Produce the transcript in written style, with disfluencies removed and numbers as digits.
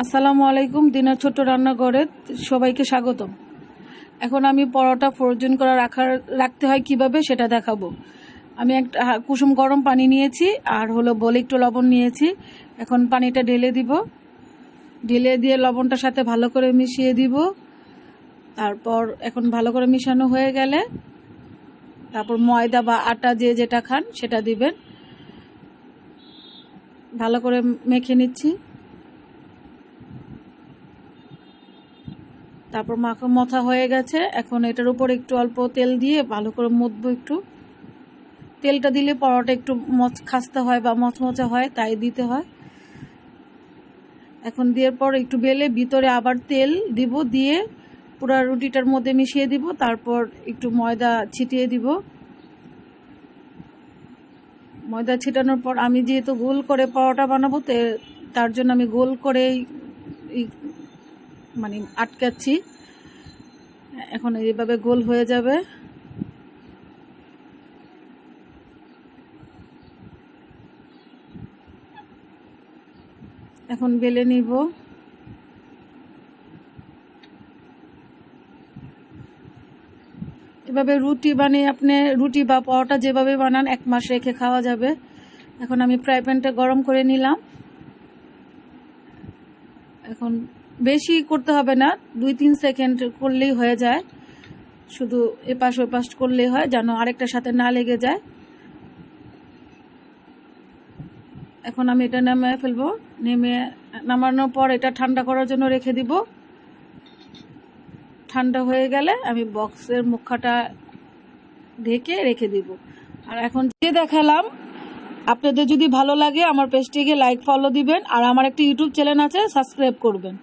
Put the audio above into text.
আসসালামু আলাইকুম। দিনার ছোট্ট রান্নাঘরে সবাইকে স্বাগতম। এখন আমি পরোটা ফ্রোজেন করা রাখতে হয় কিভাবে সেটা দেখাবো। আমি একটা কুসুম গরম পানি নিয়েছি আর বলে একটু লবণ নিয়েছি। এখন পানিটা ঢেলে দিব, ঢেলে দিয়ে লবণটার সাথে ভালো করে মিশিয়ে দিব। তারপর এখন ভালো করে মিশানো হয়ে গেলে তারপর ময়দা বা আটা যে যেটা খান সেটা দিবেন। ভালো করে মেখে নিচ্ছি। তারপর মথা হয়ে গেছে। এখন এটার উপর একটু অল্প তেল দিয়ে ভালো করে মুছবো। একটু তেলটা দিলে পরোটা একটু খাস্তা হয় বা মচমচা হয়, তাই দিতে হয়। এখন দেওয়ার পর একটু বেলে ভিতরে আবার তেল দিব, দিয়ে পুরো রুটিটার মধ্যে মিশিয়ে দিব। তারপর একটু ময়দা ছিটিয়ে দিব। ময়দা ছিটানোর পর আমি যেহেতু গোল করে পরোটা বানাবো, তার জন্য আমি গোল করেই মানে আটকাচ্ছি। এখন এইভাবে গোল হয়ে যাবে। এখন বেলে নিব। এভাবে রুটি বানিয়ে আপনি রুটি বা পরোটা যেভাবে বানান 1 মাস রেখে খাওয়া যাবে। এখন আমি ফ্রাই প্যানটা গরম করে নিলাম। এখন বেশি করতে হবে না, 2-3 সেকেন্ড করলেই হয়ে যায়। শুধু এপাশ ওপাশ করলেই হয়, যেন আরেকটার সাথে না লেগে যায়। এখন আমি এটা নামিয়ে ফেলবো। নামানোর পর এটা ঠান্ডা করার জন্য রেখে দিব। ঠান্ডা হয়ে গেলে আমি বক্সের মুখটা ঢেকে রেখে দিব। আর এখন যে দেখালাম, আপনাদের যদি ভালো লাগে আমার পেজটিকে লাইক ফলো দিবেন, আর আমার একটা ইউটিউব চ্যানেল আছে, সাবস্ক্রাইব করবেন।